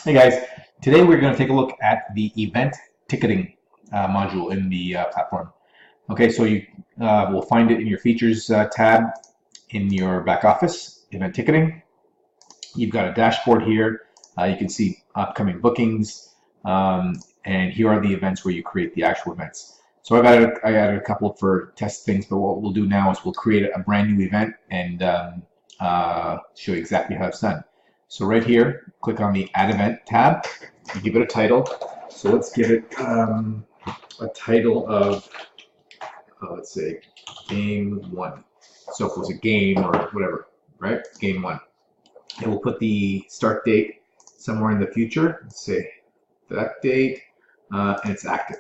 Hey guys, today we're going to take a look at the event ticketing module in the platform. Okay, so you will find it in your features tab in your back office, event ticketing. You've got a dashboard here. You can see upcoming bookings, and here are the events where you create the actual events. So I added a couple for test things, but what we'll do now is we'll create a brand new event and show you exactly how it's done. So right here, click on the Add Event tab, and give it a title. So let's give it a title of, let's say, Game 1. So if it was a game or whatever, right? Game 1. And we'll put the start date somewhere in the future. Let's say that date, and it's active.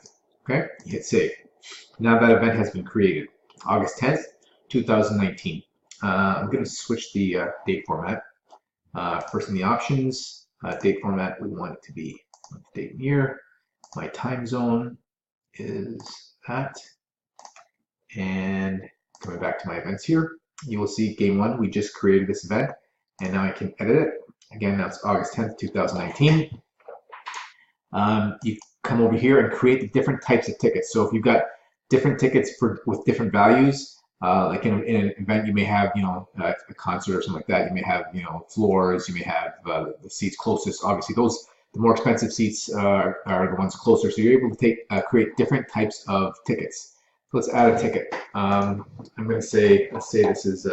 Okay, you hit save. Now that event has been created, August 10th, 2019. I'm going to switch the date format. First in the options, date format, we want it to be date and year. My time zone is that. And coming back to my events here, you will see game 1, we just created this event, and now I can edit it. Again, that's August 10th, 2019. You come over here and create the different types of tickets. So if you've got different tickets with different values, like in an event, you may have, a concert or something like that. You may have, floors. You may have the seats closest. Obviously, the more expensive seats are the ones closer. So you're able to create different types of tickets. So let's add a ticket. I'm going to say, let's say this is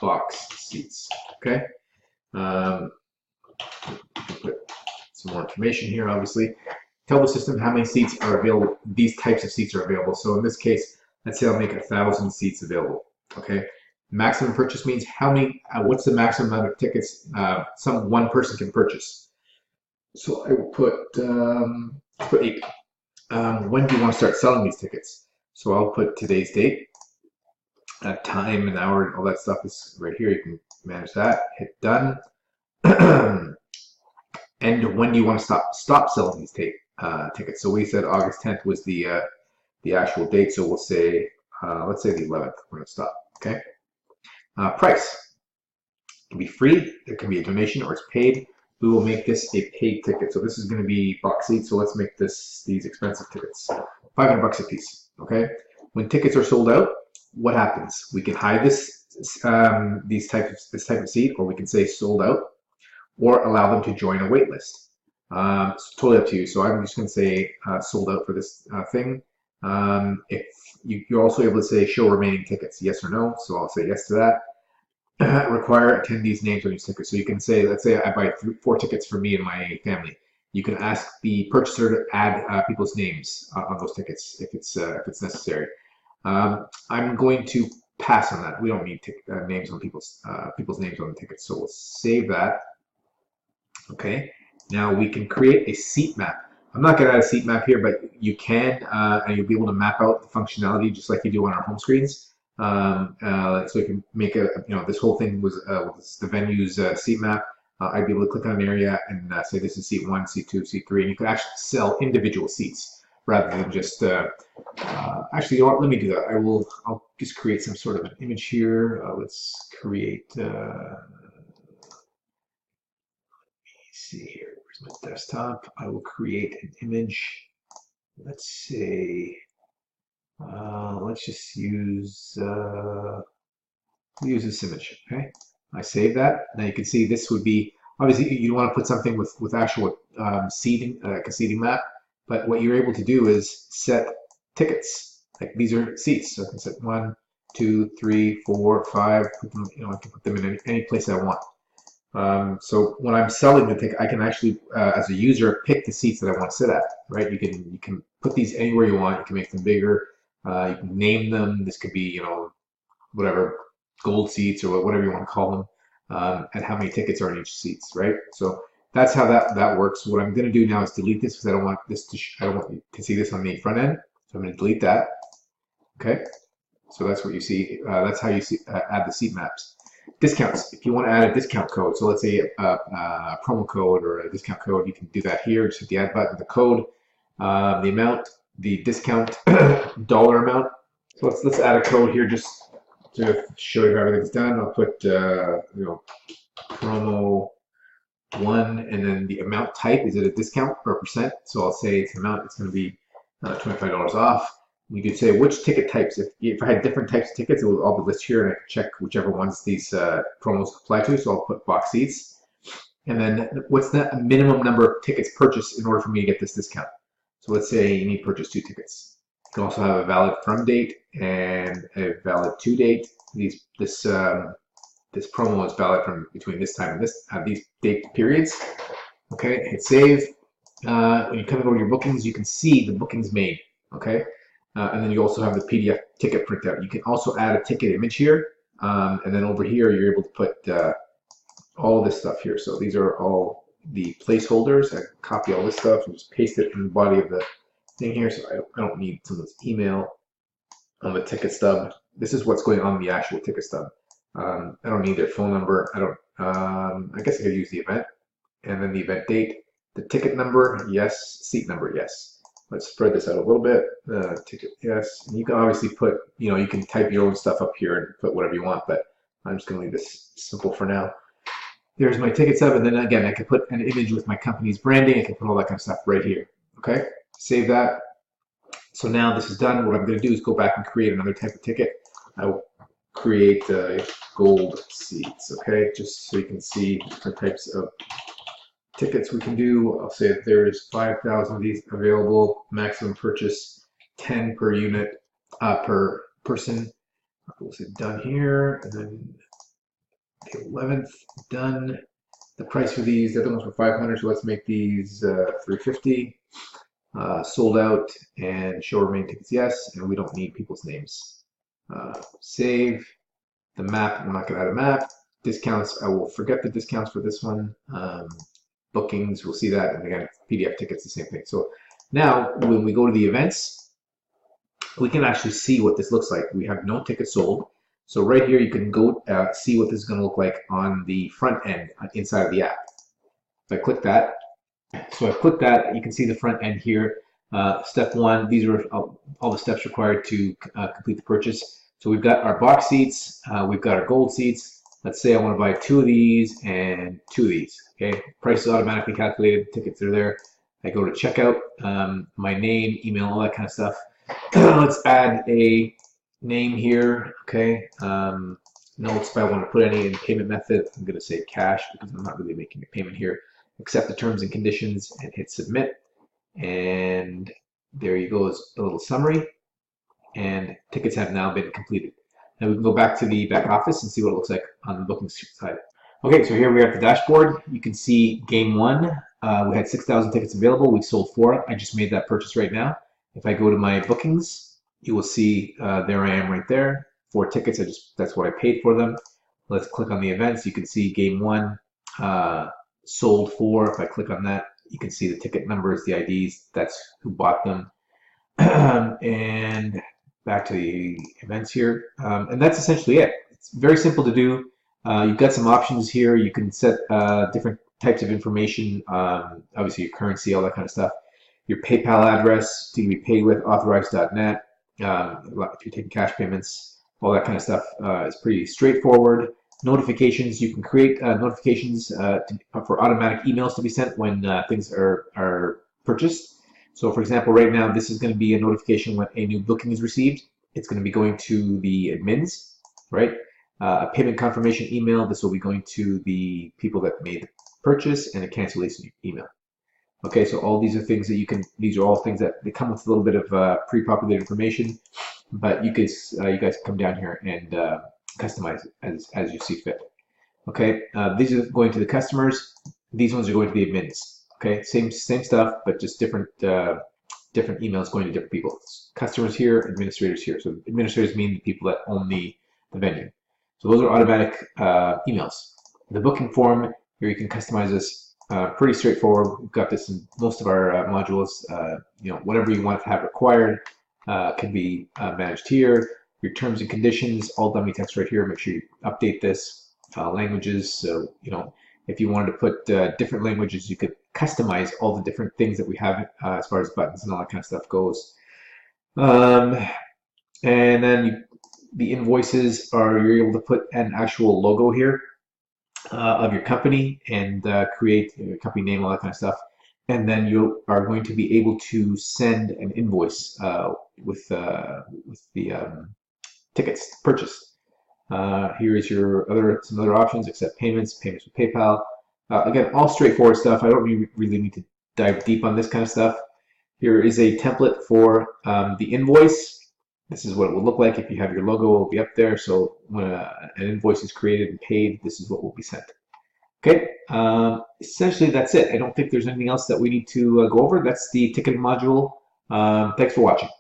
box seats. Okay. Put some more information here, obviously. Tell the system how many seats are available. These types of seats are available. So in this case, let's say I'll make 1,000 seats available. Okay. Maximum purchase means how many. What's the maximum amount of tickets one person can purchase? So I will put 8. When do you want to start selling these tickets? So I'll put today's date, time, an hour, and all that stuff is right here. You can manage that. Hit done. And when do you want to stop selling these tickets? So we said August 10th was the actual date. So we'll say let's say the 11th. We're going to stop. Okay. Price. It can be free. It can be a donation, or it's paid. We will make this a paid ticket. So this is going to be box seats. So let's make these expensive tickets, $500 a piece. Okay. When tickets are sold out, what happens? We can hide this type of seat, or we can say sold out, or allow them to join a wait list. It's totally up to you. So I'm just going to say sold out for this thing. If you're also able to say show remaining tickets, yes or no. So I'll say yes to that. Require attendees' names on your tickets. So you can say, let's say I buy 4 tickets for me and my family. You can ask the purchaser to add people's names on those tickets if it's necessary. I'm going to pass on that. We don't need names on people's names on the tickets. So we'll save that. Okay. Now we can create a seat map. I'm not going to add a seat map here, but you can, and you'll be able to map out the functionality just like you do on our home screens. So you can make this whole thing was the venue's seat map. I'd be able to click on an area and say this is seat 1, seat 2, seat 3, and you can actually sell individual seats rather than just. Actually, you know what? Let me do that. I'll just create some sort of an image here. Let's create. See here, where's my desktop? I will create an image. Let's say, let's just use this image. Okay, I save that. Now you can see this would be obviously you want to put something with actual seating, like a seating map. But what you're able to do is set tickets. Like these are seats, so I can set 1, 2, 3, 4, 5. Put them, I can put them in any place I want. So when I'm selling the ticket, I can actually, as a user, pick the seats that I want to sit at. Right? You can put these anywhere you want. You can make them bigger. You can name them. This could be, whatever, gold seats or whatever you want to call them, and how many tickets are in each seats. Right? So that's how that works. What I'm going to do now is delete this because I don't want you to see this on the front end. So I'm going to delete that. Okay. So that's what you see. That's how you add the seat maps. Discounts. If you want to add a discount code, so let's say a promo code or a discount code, you can do that here. Just hit the add button, the code, the amount, the discount dollar amount. So let's add a code here just to show you how everything's done. I'll put promo one, and then the amount type, is it a discount or a percent? So I'll say it's amount, it's going to be $25 off. You could say which ticket types. If I had different types of tickets, it would all be listed here, and I could check whichever ones these promos apply to. So I'll put box seats. And then what's the minimum number of tickets purchased in order for me to get this discount? So let's say you need to purchase 2 tickets. You can also have a valid from date and a valid to date. This promo is valid from between this time and these date periods. Okay, hit save. When you come over to your bookings, you can see the bookings made. Okay, and then you also have the PDF ticket printout. You can also add a ticket image here, and then over here you're able to put all this stuff here. So these are all the placeholders. I copy all this stuff and just paste it in the body of the thing here. So I don't need someone's email on the ticket stub. This is what's going on the actual ticket stub. I don't need their phone number. I guess I could use the event, and then the event date, the ticket number, yes, seat number, yes. Let's spread this out a little bit. Ticket, yes. And you can obviously put, you can type your own stuff up here and put whatever you want, but I'm just going to leave this simple for now. There's my ticket stub, and then again, I could put an image with my company's branding. I can put all that kind of stuff right here. Okay, save that. So now this is done. What I'm going to do is go back and create another type of ticket. I will create gold seats, okay, just so you can see different types of tickets we can do. I'll say that there's 5,000 of these available, maximum purchase 10 per unit, per person. We'll say done here, and then the 11th, done. The price for these, the other ones were 500, so let's make these 350. Sold out, and show remaining tickets, yes, and we don't need people's names. Save. The map, I'm not going to add a map. Discounts, I will forget the discounts for this one. Bookings, we'll see that, and again, PDF tickets, the same thing. So now, when we go to the events, we can actually see what this looks like. We have no tickets sold. So right here, you can go see what this is going to look like on the front end inside of the app. If I click that, so I click that, you can see the front end here. Step 1, these are all the steps required to complete the purchase. So we've got our box seats, we've got our gold seats. Let's say I want to buy 2 of these and 2 of these. Okay, price is automatically calculated, tickets are there. I go to checkout, my name, email, all that kind of stuff. Let's add a name here. Okay, notes if I want to put any in payment method. I'm going to say cash because I'm not really making a payment here. Accept the terms and conditions and hit submit. And there you go, is a little summary. And tickets have now been completed. Now we can go back to the back office and see what it looks like on the booking side. Okay, so here we are at the dashboard. You can see game 1. We had 6,000 tickets available. We sold 4. I just made that purchase right now. If I go to my bookings, you will see there I am right there. 4 tickets. That's what I paid for them. Let's click on the events. You can see game 1 sold 4. If I click on that, you can see the ticket numbers, the IDs. That's who bought them. And back to the events here, and that's essentially it. It's very simple to do. You've got some options here. You can set different types of information, obviously your currency, all that kind of stuff. Your PayPal address to be paid with, authorized.net. If you're taking cash payments, all that kind of stuff is pretty straightforward. Notifications, you can create notifications for automatic emails to be sent when things are purchased. So for example, right now, this is going to be a notification when a new booking is received. It's going to be going to the admins, right? A payment confirmation email. This will be going to the people that made the purchase, and a cancellation email. Okay, so all these are things that you can, these are all things that they come with a little bit of pre-populated information, but you guys can come down here and customize it as you see fit. Okay, these are going to the customers. These ones are going to the admins. Okay, same stuff, but just different emails going to different people. Customers here, administrators here. So administrators mean the people that own the venue. So those are automatic emails. The booking form here, you can customize this. Pretty straightforward. We've got this in most of our modules. Whatever you want to have required can be managed here. Your terms and conditions, all dummy text right here. Make sure you update this. Languages. So if you wanted to put different languages, you could customize all the different things that we have as far as buttons and all that kind of stuff goes. And then the invoices you're able to put an actual logo here. of your company and create your company name, all that kind of stuff. And then you are going to be able to send an invoice with the tickets purchased. Here is some other options: accept payments with PayPal. Again, all straightforward stuff. I don't really need to dive deep on this kind of stuff. Here is a template for the invoice. This is what it will look like. If you have your logo, it will be up there. So when an invoice is created and paid, this is what will be sent. Okay, essentially that's it. I don't think there's anything else that we need to go over. That's the ticketing module. Thanks for watching.